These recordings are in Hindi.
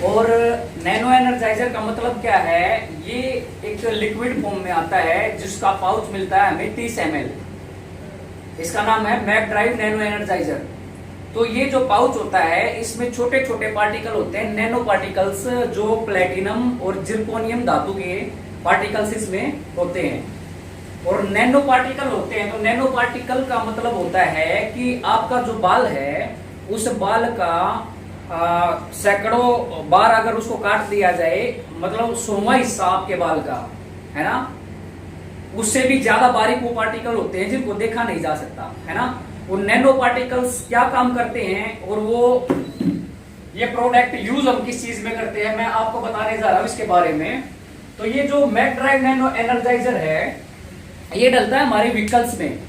और नैनो एनर्जाइजर का मतलब क्या है, ये एक लिक्विड फॉर्म में आता है जिसका पाउच मिलता है हमें 30 ml। इसका नाम है मैक ड्राइव नैनो एनर्जाइजर। तो ये जो पाउच होता है इसमें छोटे छोटे पार्टिकल होते हैं, नैनो पार्टिकल्स, जो प्लेटिनम और जिरकोनियम धातु के पार्टिकल्स इसमें होते हैं। और नैनो पार्टिकल होते हैं, तो नैनो पार्टिकल का मतलब होता है कि आपका जो बाल है उस बाल का सैकड़ों बार अगर उसको काट दिया जाए, मतलब 100वां हिस्सा आपके बाल का है ना, उससे भी ज्यादा बारीक वो पार्टिकल होते हैं जिनको देखा नहीं जा सकता है ना। वो नैनो पार्टिकल्स क्या काम करते हैं और वो ये प्रोडक्ट यूज हम किस चीज में करते हैं, मैं आपको बताने जा रहा हूं इसके बारे में। तो ये जो मैक ड्राइव नैनो एनर्जाइजर है ये डलता है हमारे व्हीकल्स में।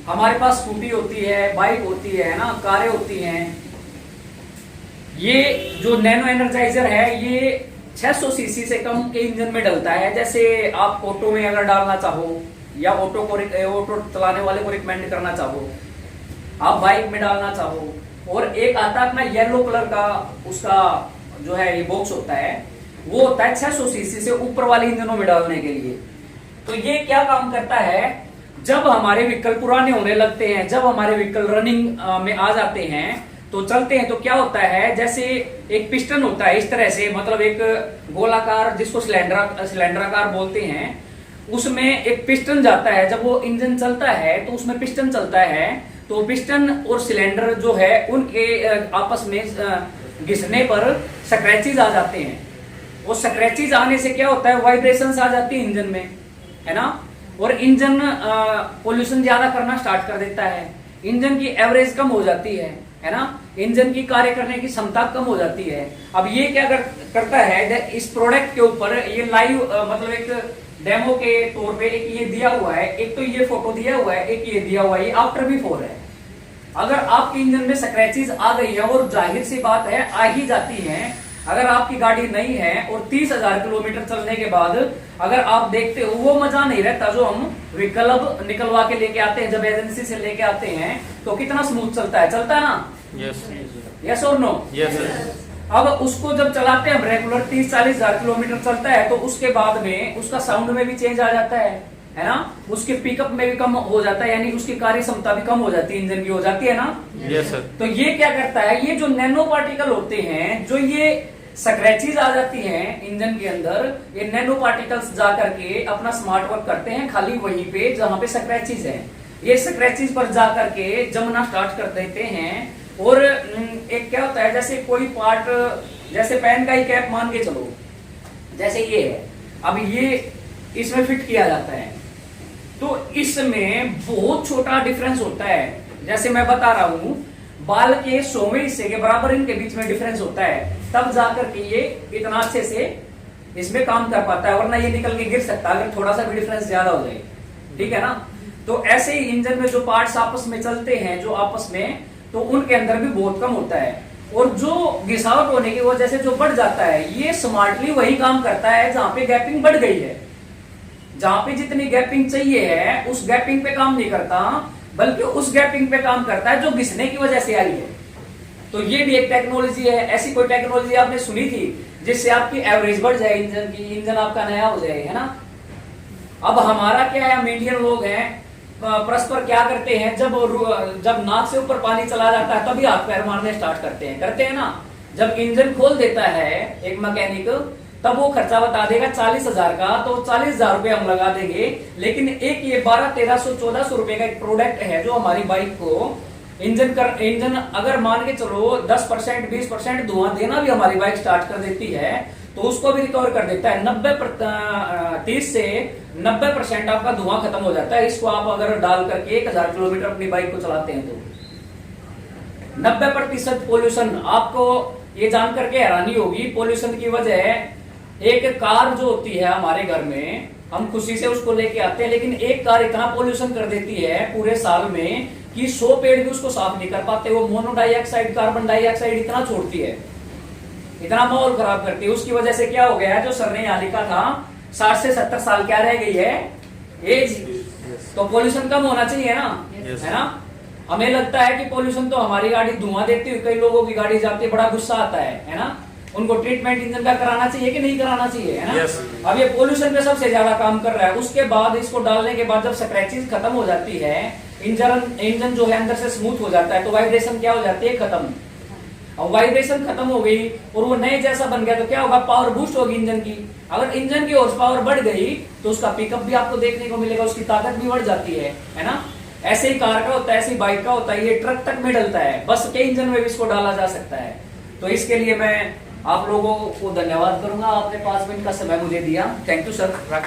हमारे पास स्कूटी होती है, बाइक होती है ना, कारें होती हैं। ये जो नैनो एनर्जाइजर है ये 600 सीसी से कम के इंजन में डलता है। जैसे आप ऑटो में अगर डालना चाहो या ऑटो चलाने वाले को रिकमेंड करना चाहो, आप बाइक में डालना चाहो। और एक आता है अपना येलो कलर का, उसका जो है ये बॉक्स होता है, वो होता है 600 सीसी से ऊपर वाले इंजनों में डालने के लिए। तो ये क्या काम करता है, जब हमारे व्हीकल पुराने होने लगते हैं, जब हमारे व्हीकल रनिंग में आ जाते हैं तो चलते हैं, तो क्या होता है, जैसे एक पिस्टन होता है इस तरह से, मतलब एक गोलाकार जिसको सिलेंडराकार बोलते हैं, उसमें एक पिस्टन जाता है। जब वो इंजन चलता है तो उसमें पिस्टन चलता है, तो पिस्टन और सिलेंडर जो है उनके आपस में घिसने पर स्क्रैचेज आ जाते हैं। वो स्क्रैचेज आने से क्या होता है, वाइब्रेशंस आ जाती है इंजन में, है ना। और इंजन पोल्यूशन ज्यादा करना स्टार्ट कर देता है, इंजन की एवरेज कम हो जाती है ना, इंजन की कार्य करने की क्षमता कम हो जाती है। अब ये क्या करता है, इस प्रोडक्ट के ऊपर ये लाइव मतलब एक डेमो के तौर पे एक ये दिया हुआ है, एक तो ये फोटो दिया हुआ है, एक ये दिया हुआ है, ये आफ्टर बिफोर है। अगर आपके इंजन में स्क्रैचेस आ गई है, और जाहिर सी बात है आ ही जाती है, अगर आपकी गाड़ी नई है और 30,000 किलोमीटर चलने के बाद अगर आप देखते हो, वो मजा नहीं रहता जो हम व्हीकल अब निकलवा के लेके आते हैं, जब एजेंसी से लेके आते हैं तो कितना स्मूथ चलता है ना। यस और नो? यस। अब उसको जब चलाते हैं हम रेगुलर 30-40,000 किलोमीटर चलता है, तो उसके बाद में उसका साउंड में भी चेंज आ जाता है ना, उसके पिकअप में भी कम हो जाता है, यानी उसकी कार्य क्षमता भी कम हो जाती है, इंजन की हो जाती है ना। Yes sir. तो ये क्या करता है, ये जो नैनो पार्टिकल होते हैं, जो ये स्क्रैचेज आ जाती हैं इंजन के अंदर, ये नैनो पार्टिकल्स जा करके अपना स्मार्ट वर्क करते हैं खाली वहीं पे जहां पे स्क्रैचेज है। ये स्क्रैचेज पर जा करके जमना स्टार्ट कर देते हैं। और एक क्या होता है, जैसे कोई पार्ट, जैसे पेन का ही कैप मान के चलो, जैसे ये है, अब ये इसमें फिट किया जाता है, तो इसमें बहुत छोटा डिफरेंस होता है। जैसे मैं बता रहा हूं, बाल के 100वें हिस्से के बराबर इनके बीच में डिफरेंस होता है, तब जाकर के ये इतना अच्छे से इसमें काम कर पाता है, वरना ये निकल के गिर सकता है अगर थोड़ा सा भी डिफरेंस ज्यादा हो जाए, ठीक है ना। तो ऐसे ही इंजन में जो पार्ट्स आपस में चलते हैं, जो आपस में, तो उनके अंदर भी बहुत कम होता है। और जो घिसावट होने की वजह से जो बढ़ जाता है, ये स्मार्टली वही काम करता है जहां पे गैपिंग बढ़ गई है। जहां पे जितनी गैपिंग चाहिए है उस गैपिंग पे काम नहीं करता, बल्कि उस गैपिंग पे काम करता है जो घिसने की वजह से आई है। तो ये भी एक टेक्नोलॉजी है। ऐसी कोई टेक्नोलॉजी आपने सुनी थी जिससे आपकी एवरेज बढ़ जाए इंजन की, इंजन आपका नया हो जाए, है ना। अब हमारा क्या है, हम इंडियन लोग हैं, परस्पर क्या करते हैं, जब नाक से ऊपर पानी चला जाता है तभी हाथ पैर मारने स्टार्ट करते हैं ना। जब इंजन खोल देता है एक मैकेनिक, तब वो खर्चा बता देगा 40,000 का, तो 40,000 रुपए हम लगा देंगे। लेकिन एक ये 1200-1300-1400 रुपए का एक प्रोडक्ट है जो हमारी बाइक को इंजन अगर मान के चलो 10% 20% धुआं देना भी हमारी बाइक स्टार्ट कर देती है, तो उसको भी रिकवर कर देता है। 30 से 90% आपका धुआं खत्म हो जाता है। इसको आप अगर डाल करके 1000 किलोमीटर अपनी बाइक को चलाते हैं तो 90% पोल्यूशन, आपको ये जान करके हैरानी होगी, पोल्यूशन की वजह एक कार जो होती है हमारे घर में, हम खुशी से उसको लेके आते हैं, लेकिन एक कार इतना पोल्यूशन कर देती है पूरे साल में कि 100 पेड़ भी उसको साफ नहीं कर पाते। वो मोनो डाइऑक्साइड, कार्बन डाइऑक्साइड इतना छोड़ती है, इतना माहौल खराब करती है। उसकी वजह से क्या हो गया है, जो सर ने यहाँ लिखा था 60 से 70 साल क्या रह गई है एज, तो पोल्यूशन कम होना चाहिए ना, है ना। हमें लगता है कि पोल्यूशन तो हमारी गाड़ी धुआं देती हुई, कई लोगों की गाड़ी जाती है, बड़ा गुस्सा आता है ना। उनको ट्रीटमेंट इंजन का कराना चाहिए कि नहीं कराना चाहिए, है ना। Yes. अब ये पोल्यूशन पे सबसे ज्यादा काम कर रहा है। उसके बाद इसको डालने के बाद जब स्क्रैचेस खत्म हो जाती है, इंजन जो है अंदर से स्मूथ हो जाता है, तो वाइब्रेशन क्या हो जाती है, खत्म। अब वाइब्रेशन खत्म हो गई और वो नए जैसा बन गया, तो क्या होगा, पावर बूस्ट होगी इंजन की। अगर इंजन की हॉर्स पावर बढ़ गई तो उसका पिकअप भी आपको देखने को मिलेगा, उसकी ताकत भी बढ़ जाती है ना। ऐसे ही कार का होता है, ऐसे ही बाइक का होता है, ये ट्रक तक में डलता है, बस के इंजन में भी इसको डाला जा सकता है। तो इसके लिए मैं आप लोगों को धन्यवाद करूंगा, आपने 5 मिनट का समय मुझे दिया। Thank you sir.